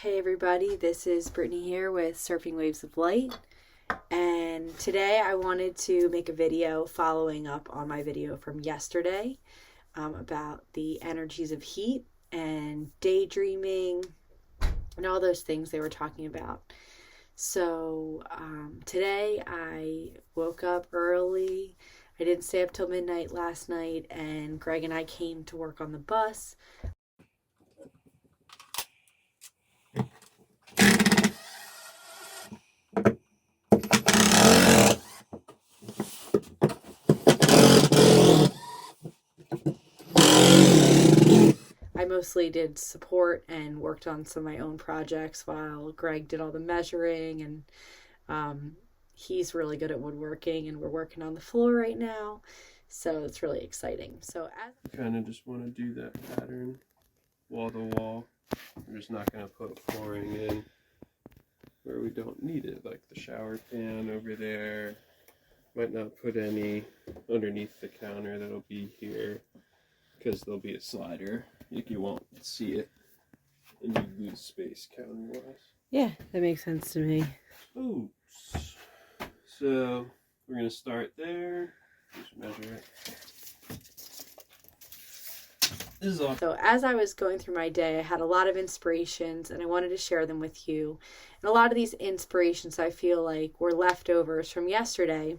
Hey everybody, this is Brittany here with Surfing Waves of Light, and today I wanted to make a video following up on my video from yesterday about the energies of heat and daydreaming and all those things they were talking about. So today I woke up early. I didn't stay up till midnight last night, and Greg and I came to work on the bus. I mostly did support and worked on some of my own projects while Greg did all the measuring, and he's really good at woodworking, and we're working on the floor right now, so it's really exciting. So I kind of just want to do that pattern wall to wall. I'm just not going to put flooring in where we don't need it, like the shower pan over there. Might not put any underneath the counter that'll be here because there'll be a slider. Like you won't see it and you lose space counter wise. Yeah, that makes sense to me. Oops. So we're going to start there. Just measure it. This is all. So as I was going through my day, I had a lot of inspirations and I wanted to share them with you. And a lot of these inspirations I feel like were leftovers from yesterday,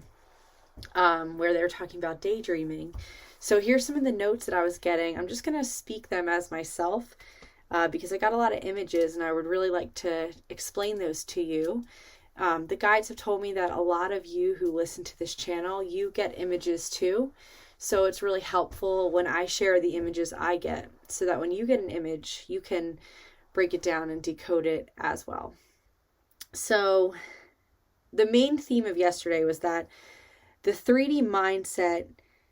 where they were talking about daydreaming. So here's some of the notes that I was getting. I'm just going to speak them as myself because I got a lot of images and I would really like to explain those to you. The guides have told me that a lot of you who listen to this channel, you get images too. So it's really helpful when I share the images I get so that when you get an image, you can break it down and decode it as well. So the main theme of yesterday was that the 3D mindset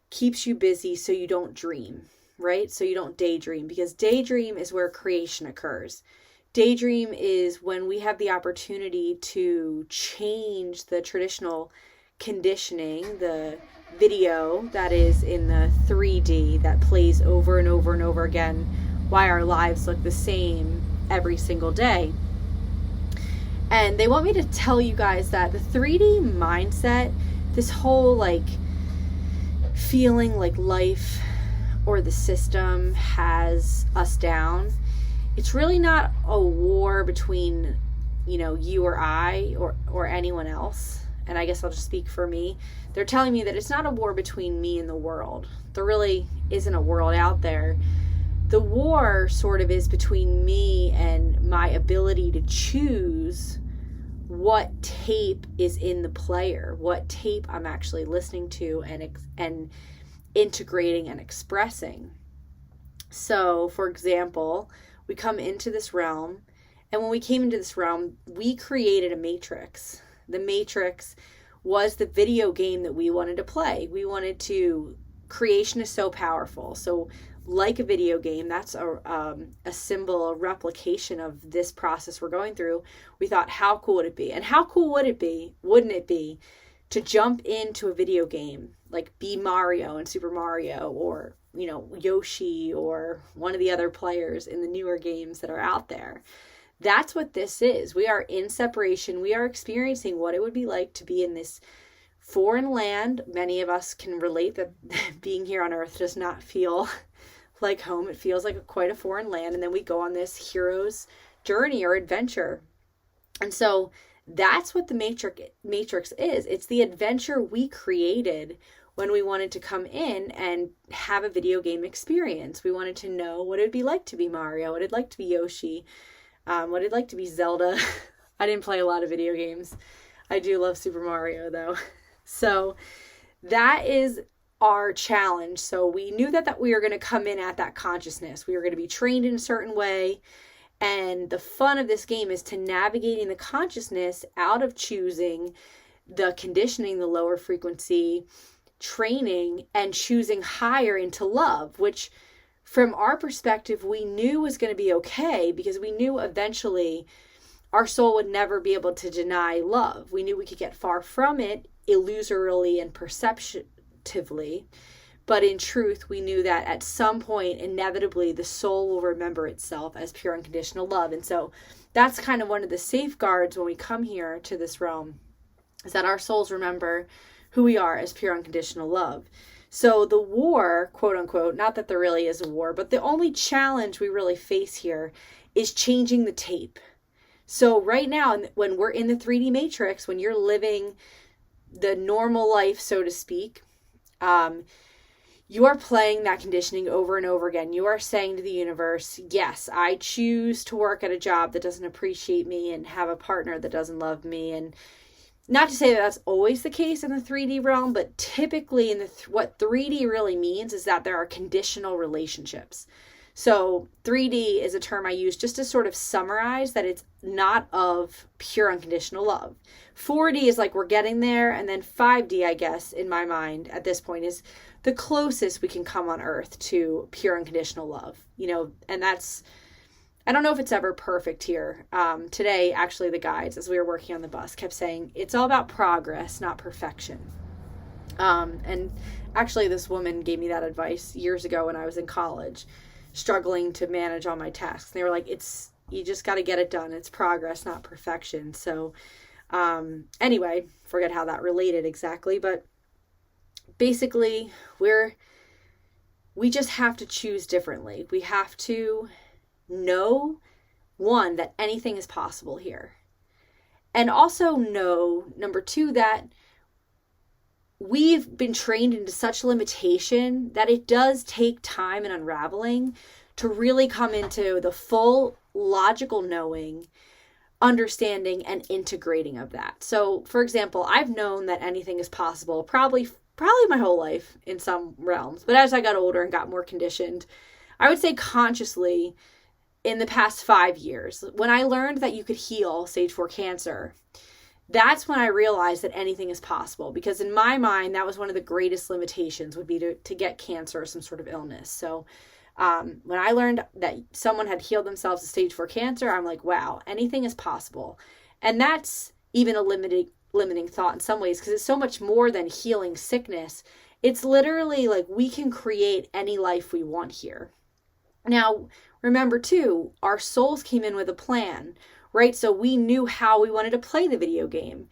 keeps you busy so you don't dream, right? So you don't daydream, because daydream is where creation occurs. Daydream is when we have the opportunity to change the traditional conditioning, the video that is in the 3D that plays over and over and over again, why our lives look the same every single day. And they want me to tell you guys that the 3D mindset, this whole like feeling like life or the system has us down, it's really not a war between, you or I or anyone else. And I guess I'll just speak for me. They're telling me that it's not a war between me and the world. There really isn't a world out there. The war sort of is between me and my ability to choose what tape is in the player, what tape I'm actually listening to and integrating and expressing. So, for example, we come into this realm, and when we came into this realm, we created a matrix. The matrix was the video game that we wanted to play. We wanted to, creation is so powerful. So like a video game, that's a symbol, a replication of this process we're going through. We thought, how cool would it be? And how cool would it be, wouldn't it be, to jump into a video game, like be Mario in Super Mario, or, Yoshi, or one of the other players in the newer games that are out there. That's what this is. We are in separation. We are experiencing what it would be like to be in this foreign land. Many of us can relate that being here on Earth does not feel like home. It feels like quite a foreign land. And then we go on this hero's journey or adventure. And so that's what the Matrix is. It's the adventure we created when we wanted to come in and have a video game experience. We wanted to know what it would be like to be Mario, what it'd like to be Yoshi, what it'd like to be Zelda. I didn't play a lot of video games. I do love Super Mario though. So that is our challenge. So we knew that we were going to come in at that consciousness. We were going to be trained in a certain way. And the fun of this game is to navigating the consciousness out of choosing the conditioning, the lower frequency training, and choosing higher into love, which from our perspective, we knew was going to be okay, because we knew eventually our soul would never be able to deny love. We knew we could get far from it illusorily and perceptively, but in truth, we knew that at some point, inevitably, the soul will remember itself as pure unconditional love. And so that's kind of one of the safeguards when we come here to this realm, is that our souls remember who we are as pure unconditional love. So the war, quote unquote, not that there really is a war, but the only challenge we really face here is changing the tape. So right now, when we're in the 3D matrix, when you're living the normal life, so to speak, you are playing that conditioning over and over again. You are saying to the universe, yes, I choose to work at a job that doesn't appreciate me and have a partner that doesn't love me. And not to say that that's always the case in the 3D realm, but typically in what 3D really means is that there are conditional relationships. So 3D is a term I use just to sort of summarize that it's not of pure unconditional love. 4D is like we're getting there, and then 5D, I guess, in my mind at this point, is the closest we can come on earth to pure unconditional love. And that's, I don't know if it's ever perfect here. Today, actually, the guides, as we were working on the bus, kept saying it's all about progress, not perfection. And actually, this woman gave me that advice years ago when I was in college, struggling to manage all my tasks. They were like, you just got to get it done. It's progress, not perfection. So anyway, forget how that related exactly, but basically we just have to choose differently. We have to know, one, that anything is possible here. And also know, number two, that we've been trained into such limitation that it does take time and unraveling to really come into the full logical knowing, understanding, and integrating of that. So, for example, I've known that anything is possible probably my whole life in some realms. But as I got older and got more conditioned, I would say consciously in the past 5 years, when I learned that you could heal stage 4 cancer, that's when I realized that anything is possible. Because in my mind, that was one of the greatest limitations, would be to get cancer or some sort of illness. So when I learned that someone had healed themselves of stage 4 cancer, I'm like, wow, anything is possible. And that's even a limiting thought in some ways, because it's so much more than healing sickness. It's literally like we can create any life we want here. Now, remember too, our souls came in with a plan, right? So we knew how we wanted to play the video game.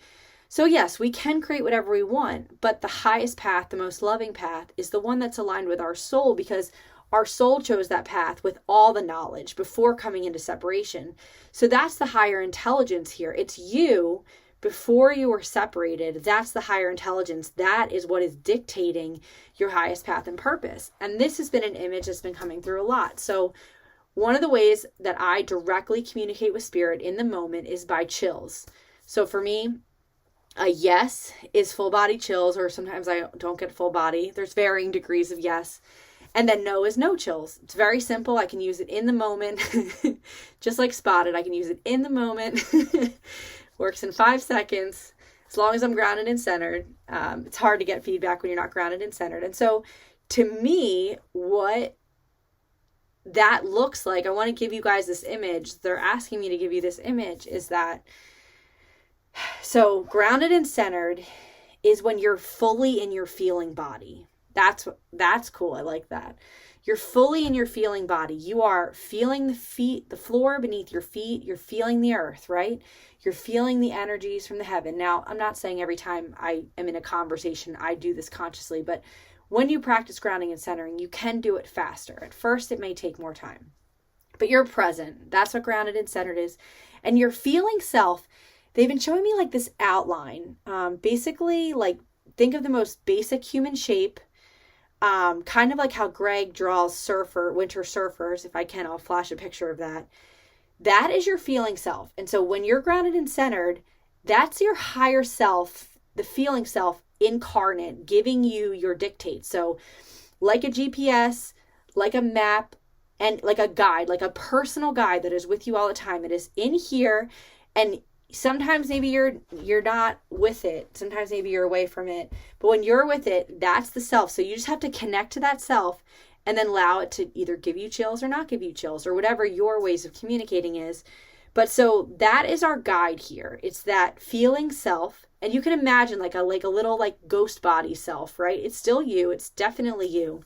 So yes, we can create whatever we want, but the highest path, the most loving path, is the one that's aligned with our soul, because our soul chose that path with all the knowledge before coming into separation. So that's the higher intelligence here. It's you before you were separated. That's the higher intelligence. That is what is dictating your highest path and purpose. And this has been an image that's been coming through a lot. So one of the ways that I directly communicate with spirit in the moment is by chills. So for me, a yes is full body chills, or sometimes I don't get full body. There's varying degrees of yes. And then no is no chills. It's very simple. I can use it in the moment. Just like Spotted, I can use it in the moment. Works in 5 seconds, as long as I'm grounded and centered. It's hard to get feedback when you're not grounded and centered. And so to me, what that looks like, I want to give you guys this image. They're asking me to give you this image, is that, so grounded and centered is when you're fully in your feeling body. That's cool. I like that. You're fully in your feeling body. You are feeling the floor beneath your feet. You're feeling the earth, right? You're feeling the energies from the heaven. Now, I'm not saying every time I am in a conversation, I do this consciously, but when you practice grounding and centering, you can do it faster. At first, it may take more time, but you're present. That's what grounded and centered is. And your feeling self, they've been showing me like this outline. Basically, like think of the most basic human shape. Kind of like how Greg draws winter surfers. If I can, I'll flash a picture of that. That is your feeling self. And so when you're grounded and centered, that's your higher self, the feeling self incarnate, giving you your dictates. So like a GPS, like a map, and like a guide, like a personal guide that is with you all the time. It is in here, and sometimes maybe you're not with it. Sometimes maybe you're away from it. But when you're with it, that's the self. So you just have to connect to that self and then allow it to either give you chills or not give you chills, or whatever your ways of communicating is. But so that is our guide here. It's that feeling self. And you can imagine like a little like ghost body self, right? It's still you. It's definitely you.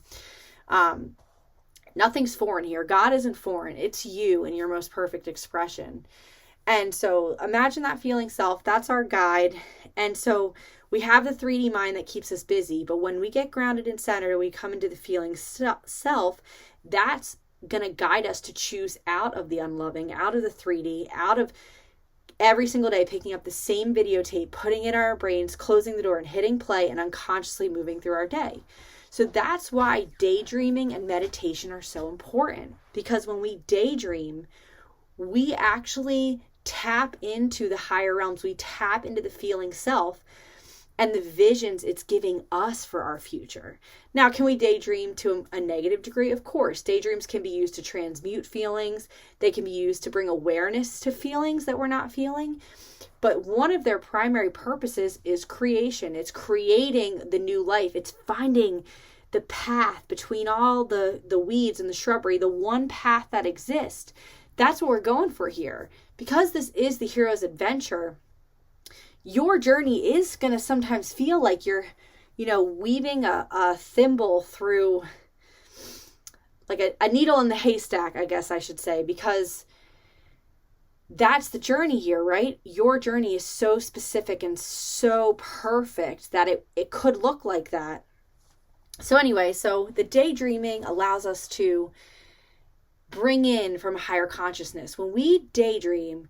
Nothing's foreign here. God isn't foreign. It's you in your most perfect expression. And so imagine that feeling self. That's our guide. And so we have the 3D mind that keeps us busy. But when we get grounded and centered, we come into the feeling self, that's going to guide us to choose out of the unloving, out of the 3D, out of every single day picking up the same videotape, putting it in our brains, closing the door and hitting play and unconsciously moving through our day. So that's why daydreaming and meditation are so important, because when we daydream, we actually tap into the higher realms. We tap into the feeling self and the visions it's giving us for our future. Now, can we daydream to a negative degree? Of course. Daydreams can be used to transmute feelings. They can be used to bring awareness to feelings that we're not feeling. But one of their primary purposes is creation. It's creating the new life. It's finding the path between all the weeds and the shrubbery, the one path that exists. That's what we're going for here. Because this is the hero's adventure, your journey is going to sometimes feel like you're, weaving a thimble through, like a needle in the haystack, I guess I should say, because that's the journey here, right? Your journey is so specific and so perfect that it could look like that. So anyway, so the daydreaming allows us to bring in from a higher consciousness. When we daydream,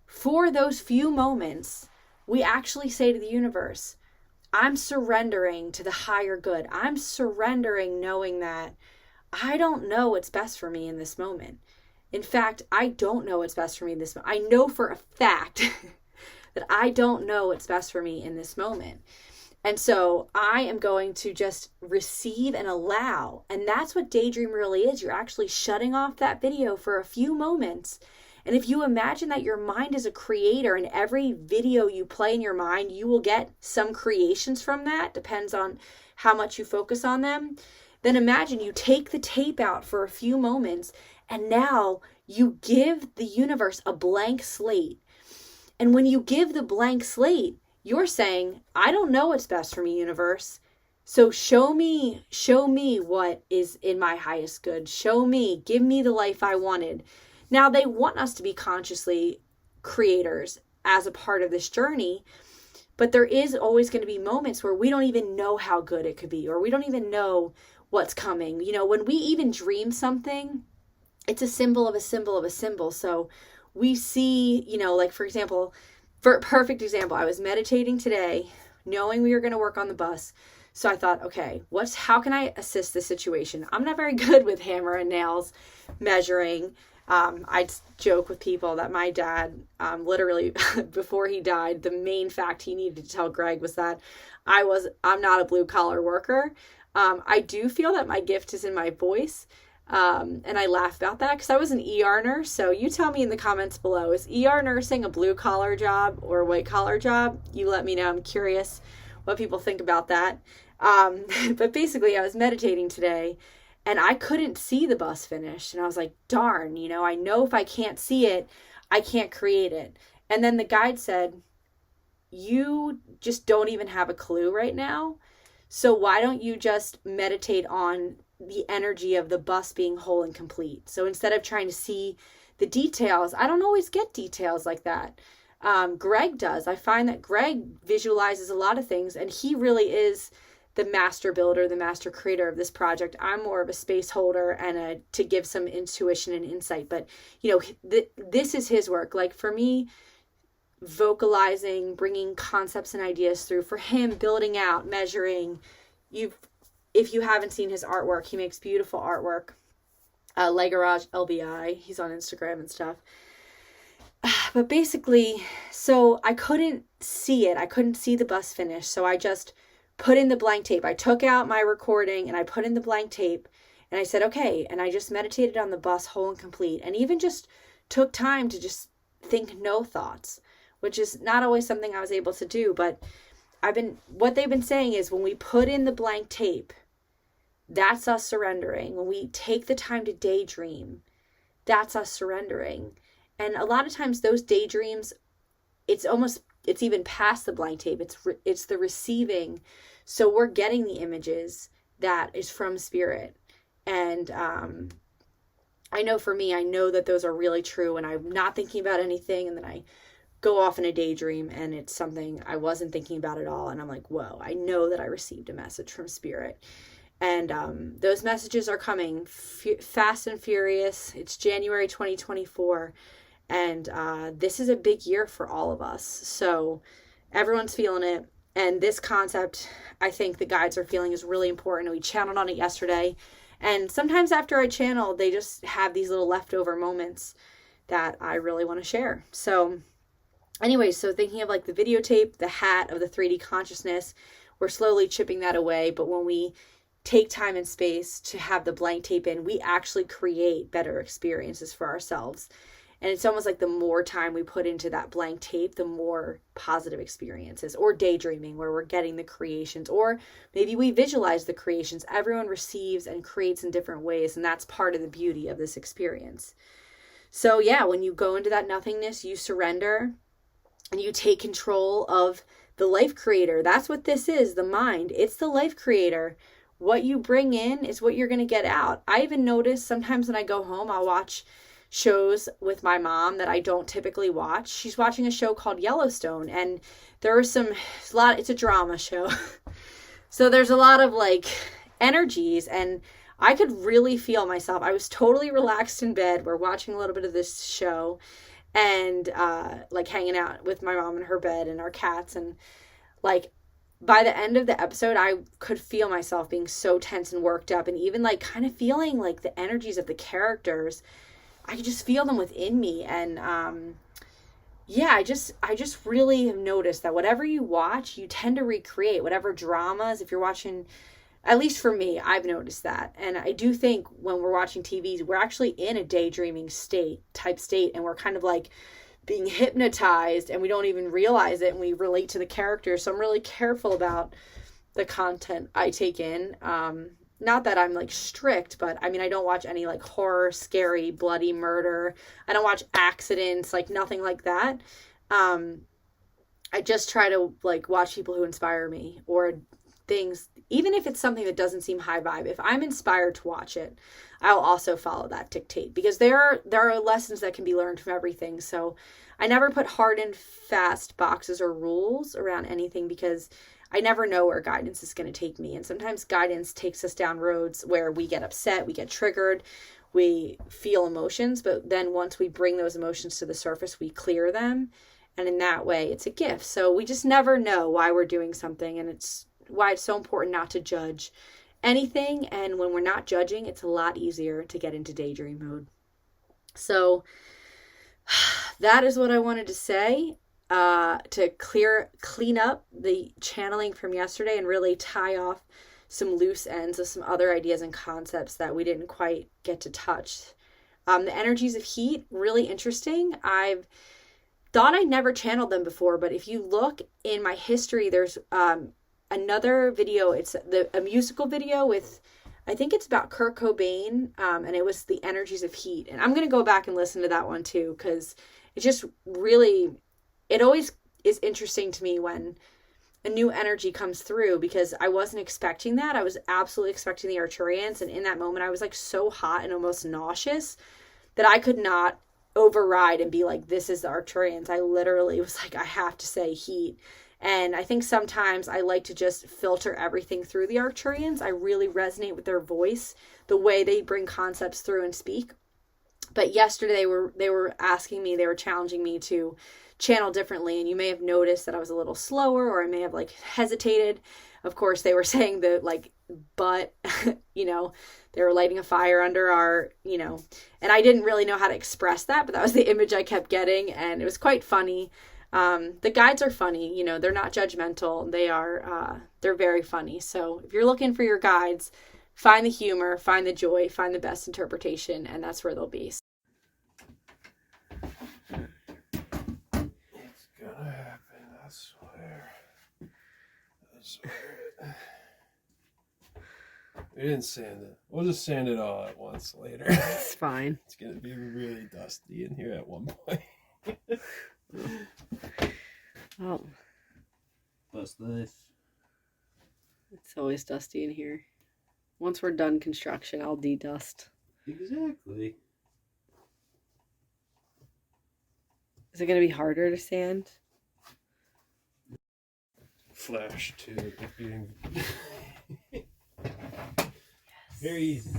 for those few moments, we actually say to the universe, I'm surrendering to the higher good. I'm surrendering knowing that I don't know what's best for me in this moment. In fact, I don't know what's best for me in this moment. I know for a fact that I don't know what's best for me in this moment. And so I am going to just receive and allow. And that's what daydream really is. You're actually shutting off that video for a few moments. And if you imagine that your mind is a creator and every video you play in your mind, you will get some creations from that, depends on how much you focus on them. Then imagine you take the tape out for a few moments and now you give the universe a blank slate. And when you give the blank slate, you're saying, I don't know what's best for me, universe. So show me what is in my highest good. Show me, give me the life I wanted. Now, they want us to be consciously creators as a part of this journey, but there is always going to be moments where we don't even know how good it could be, or we don't even know what's coming. When we even dream something, it's a symbol of a symbol of a symbol. So we see, like for example, for a perfect example, I was meditating today, knowing we were going to work on the bus. So I thought, okay, how can I assist the situation? I'm not very good with hammer and nails measuring. I'd joke with people that my dad, literally before he died, the main fact he needed to tell Greg was that I'm not a blue collar worker. I do feel that my gift is in my voice. And I laugh about that because I was an ER nurse. So you tell me in the comments below, is ER nursing a blue collar job or a white collar job? You let me know. I'm curious what people think about that. But basically I was meditating today and I couldn't see the bus finish. And I was like, darn, I know if I can't see it, I can't create it. And then the guide said, you just don't even have a clue right now. So why don't you just meditate on the energy of the bus being whole and complete? So instead of trying to see the details, I don't always get details like that. Greg does. I find that Greg visualizes a lot of things, and he really is the master builder, the master creator of this project. I'm more of a space holder and to give some intuition and insight. But, this is his work. Like for me, vocalizing, bringing concepts and ideas through. For him, building out, measuring. If you haven't seen his artwork, he makes beautiful artwork. Legarage LBI, he's on Instagram and stuff. But basically, so I couldn't see it. I couldn't see the bus finish. So I just put in the blank tape. I took out my recording and I put in the blank tape and I said, okay. And I just meditated on the bus whole and complete, and even just took time to just think no thoughts, which is not always something I was able to do. But what they've been saying is when we put in the blank tape, that's us surrendering. When we take the time to daydream, that's us surrendering. And a lot of times those daydreams, it's even past the blank tape. It's the receiving. So we're getting the images that is from spirit. And I know for me, I know that those are really true, and I'm not thinking about anything, and then I go off in a daydream and it's something I wasn't thinking about at all, and I'm like, whoa, I know that I received a message from spirit. And those messages are coming fast and furious. It's January 2024, and this is a big year for all of us. So everyone's feeling it. And this concept, I think the guides are feeling, is really important. We channeled on it yesterday. And sometimes after I channel, they just have these little leftover moments that I really want to share. So anyway, so thinking of like the videotape, the hat of the 3D consciousness, we're slowly chipping that away. But when we take time and space to have the blank tape in, we actually create better experiences for ourselves. And it's almost like the more time we put into that blank tape, the more positive experiences. Or daydreaming, where we're getting the creations, or maybe we visualize the creations. Everyone receives and creates in different ways, and that's part of the beauty of this experience. So yeah, when you go into that nothingness, you surrender and you take control of the life creator. That's what this is, the mind. It's the life creator. What you bring in is what you're going to get out. I even notice sometimes when I go home, I'll watch shows with my mom that I don't typically watch. She's watching a show called Yellowstone, and there are it's a drama show. So there's a lot of like energies, and I could really feel myself. I was totally relaxed in bed. We're watching a little bit of this show, and like hanging out with my mom in her bed and our cats, and like by the end of the episode, I could feel myself being so tense and worked up, and even like kind of feeling like the energies of the characters. I could just feel them within me. And yeah, I just really have noticed that whatever you watch, you tend to recreate. Whatever dramas, if you're watching, at least for me, I've noticed that. And I do think when we're watching TVs, we're actually in a daydreaming state, and we're kind of like being hypnotized, and we don't even realize it, and we relate to the characters. So I'm really careful about the content I take in. Not that I'm like strict, but I mean, I don't watch any like horror, scary, bloody murder. I don't watch accidents, like nothing like that. I just try to like watch people who inspire me, or things, even if it's something that doesn't seem high vibe. If I'm inspired to watch it, I'll also follow that dictate, because there are lessons that can be learned from everything. So I never put hard and fast boxes or rules around anything, because I never know where guidance is going to take me. And sometimes guidance takes us down roads where we get upset, we get triggered, we feel emotions, but then once we bring those emotions to the surface, we clear them. And in that way, it's a gift. So we just never know why we're doing something. And it's why it's so important not to judge anything. And when we're not judging, it's a lot easier to get into daydream mode. So that is what I wanted to say. To clean up the channeling from yesterday and really tie off some loose ends of some other ideas and concepts that we didn't quite get to touch. The energies of heat, really interesting. I've thought I'd never channeled them before, but if you look in my history, there's another video. It's a musical video with, I think it's about Kurt Cobain, and it was the energies of heat. And I'm going to go back and listen to that one too, because it's just really... It always is interesting to me when a new energy comes through, because I wasn't expecting that. I was absolutely expecting the Arcturians. And in that moment, I was like so hot and almost nauseous that I could not override and be like, this is the Arcturians. I literally was like, I have to say heat. And I think sometimes I like to just filter everything through the Arcturians. I really resonate with their voice, the way they bring concepts through and speak. But yesterday they were asking me, they were challenging me to channel differently, and you may have noticed that I was a little slower, or I may have like hesitated. Of course, they were saying the like, but they were lighting a fire under our, and I didn't really know how to express that, but that was the image I kept getting, and it was quite funny. The guides are funny, they're not judgmental. They're very funny. So if you're looking for your guides, find the humor, find the joy, find the best interpretation, and that's where they'll be. Gonna happen, I swear. We didn't sand it. We'll just sand it all at once later. It's fine. It's gonna be really dusty in here at one point. Oh. What's this? It's always dusty in here. Once we're done construction, I'll de-dust. Exactly. Is it going to be harder to sand? Flash to it being Very easy.